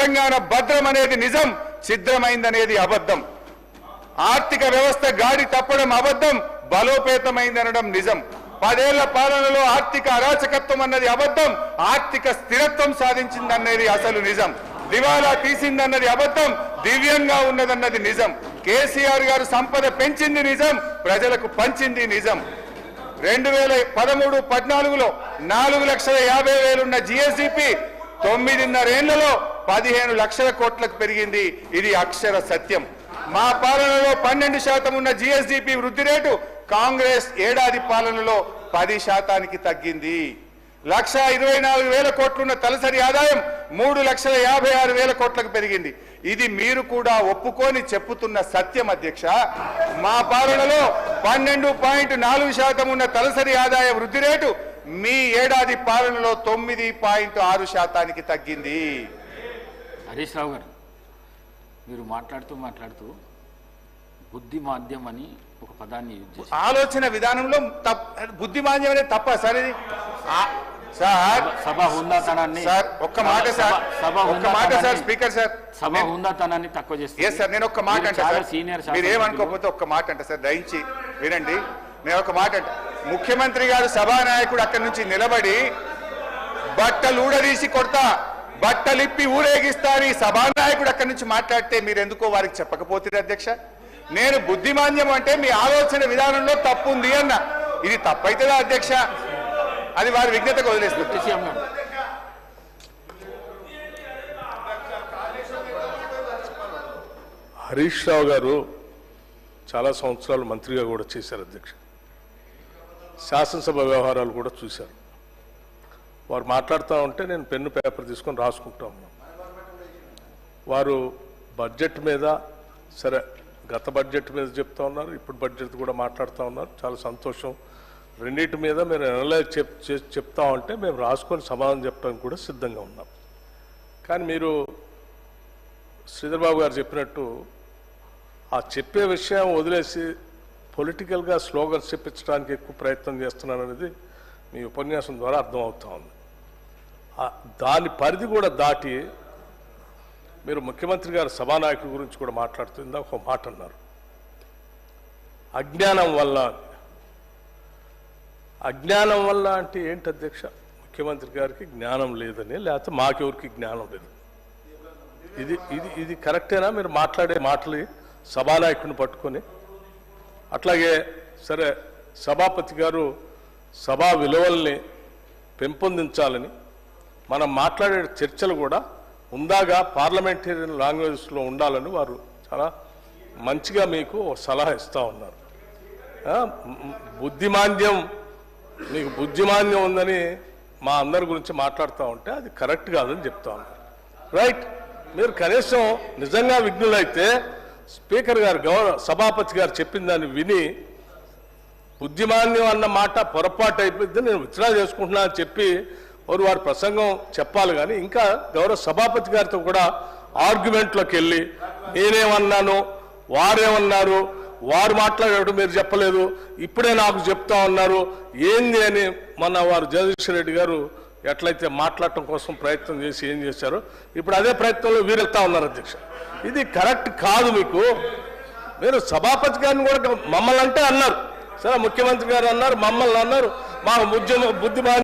తెలంగాణ భద్రం అనేది నిజం, ఛిద్రమైందనేది అబద్ధం. ఆర్థిక వ్యవస్థ గాడి తప్పడం అబద్ధం, బలోపేతమైందనడం నిజం. 10 ఏళ్ల పాలనలో ఆర్థిక అరాచకత్వం అన్నది అబద్ధం, ఆర్థిక స్థిరత్వం సాధించిందన్నది అసలు నిజం. దివాలా తీసిందన్నది అబద్ధం, దివ్యంగా ఉన్నదన్నది నిజం. కేసీఆర్ గారు సంపద పెంచింది నిజం, ప్రజలకు పంచింది నిజం. 2013-14లో 4,50,000 ఉన్న జిఎస్డిపి 9.5 ఏళ్లలో 15 లక్షల కోట్లకు పెరిగింది. ఇది అక్షర సత్యం. మా పాలనలో 12% ఉన్న జిఎస్డిపి వృద్ధి రేటు కాంగ్రెస్ ఏడాది పాలనలో 10% తగ్గింది. 1,24,000 కోట్లున్న తలసరి ఆదాయం 3,56,000 కోట్లకు పెరిగింది. ఇది మీరు కూడా ఒప్పుకొని చెప్పుతున్న సత్యం అధ్యక్ష. మా పాలనలో 12.4% ఉన్న తలసరి ఆదాయ వృద్ధి రేటు మీ ఏడాది పాలనలో 9.6% తగ్గింది. హరీష్ రావు గారు, మీరు మాట్లాడుతూ బుద్ధి మాధ్యం అని ఒక పదాన్ని యూజ్ చేశారు. ఆలోచన విధానంలో బుద్ధి మాధ్యం అనేది తప్ప సార్. ఇది సార్ సభ హుందాతనాన్ని సార్ ఒక్క మాట సార్ స్పీకర్ సార్ సభ హుందాతనాన్ని తక్కువ చేస్తారు. సార్ నేను ఒక్క మాట అంటే సార్, సీనియర్ మీరు ఏమనుకోకపోతే ఒక్క మాట అంటే సార్, దయించి వినండి. నేను ఒక మాట అంటే, ముఖ్యమంత్రి గారు సభానాయకుడు అక్కడి నుంచి నిలబడి బట్టలు ఊడదీసి కొడతా, బట్టలిప్పి ఊరేగిస్తా అని సభానాయకుడు అక్కడి నుంచి మాట్లాడితే మీరు ఎందుకో వారికి చెప్పకపోతే అధ్యక్ష. నేను బుద్ధిమాంద్యం అంటే మీ ఆలోచన విధానంలో తప్పు ఉంది అన్న. ఇది తప్పైతుందా అధ్యక్ష? అది వారి విజ్ఞతకు వదిలేస్తుంది. హరీష్ రావు గారు చాలా సంవత్సరాలు మంత్రిగా కూడా చేశారు అధ్యక్ష. శాసనసభ వ్యవహారాలు కూడా చూశారు. వారు మాట్లాడుతూ ఉంటే నేను పెన్ను పేపర్ తీసుకొని రాసుకుంటా ఉన్నాను. వారు బడ్జెట్ మీద, సరే గత బడ్జెట్ మీద చెప్తా ఉన్నారు, ఇప్పుడు బడ్జెట్ కూడా మాట్లాడుతూ ఉన్నారు. చాలా సంతోషం. రెండింటి మీద మీరు అనలైజ్ చెప్తా ఉంటే మేము రాసుకొని సమాధానం చెప్పడానికి కూడా సిద్ధంగా ఉన్నాం. కానీ మీరు శ్రీధర్ బాబు గారు చెప్పినట్టు ఆ చెప్పే విషయం వదిలేసి పొలిటికల్గా స్లోగన్స్ చెప్పించడానికి ఎక్కువ ప్రయత్నం చేస్తున్నారనేది మీ ఉపన్యాసం ద్వారా అర్థమవుతా ఉంది. దాని పరిధి కూడా దాటి మీరు ముఖ్యమంత్రి గారు సభానాయకుడి గురించి కూడా మాట్లాడుతుందా ఒక మాట అన్నారు, అజ్ఞానం వల్ల. అజ్ఞానం వల్ల అంటే ఏంటి అధ్యక్ష? ముఖ్యమంత్రి గారికి జ్ఞానం లేదని, లేకపోతే మాకెవరికి జ్ఞానం లేదు. ఇది ఇది ఇది కరెక్టేనా? మీరు మాట్లాడే మాటలు సభానాయకుడిని పట్టుకొని. అట్లాగే సరే సభాపతి గారు సభా విలువల్ని పెంపొందించాలని, మనం మాట్లాడే చర్చలు కూడా ఉందాగా పార్లమెంటేరియన్ లాంగ్వేజెస్లో ఉండాలని వారు చాలా మంచిగా మీకు సలహా ఇస్తూ ఉన్నారు. బుద్ధిమాంద్యం, మీకు బుద్ధిమాంద్యం ఉందని మా అందరి గురించి మాట్లాడుతూ ఉంటే అది కరెక్ట్ కాదని చెప్తా ఉన్నారు. రైట్, మీరు కనీసం నిజంగా విఘ్నులైతే స్పీకర్ గారు సభాపతి గారు చెప్పిన దాన్ని విని బుద్ధిమాన్యం అన్న మాట పొరపాటు అయిపోయింది, నేను విత్డ్రా చేసుకుంటున్నా అని చెప్పి వారి ప్రసంగం చెప్పాలి. కానీ ఇంకా గౌరవ సభాపతి గారితో కూడా ఆర్గ్యుమెంట్లోకి వెళ్ళి నేనేమన్నాను, వారేమన్నారు, వారు మాట్లాడేటప్పుడు మీరు చెప్పలేదు, ఇప్పుడే నాకు చెప్తా ఉన్నారు ఏంది అని మొన్న వారు జగదీశ్వర్ రెడ్డి గారు ఎట్లయితే మాట్లాడటం కోసం ప్రయత్నం చేసి ఏం చేశారో ఇప్పుడు అదే ప్రయత్నంలో వీరెళ్తా ఉన్నారు అధ్యక్ష. ఇది కరెక్ట్ కాదు. మీకు మీరు సభాపతి గారిని కూడా మమ్మల్ని అంటే అన్నారు, సరే ముఖ్యమంత్రి గారు అన్నారు, మమ్మల్ని అన్నారు, మా బుద్ధిమాన్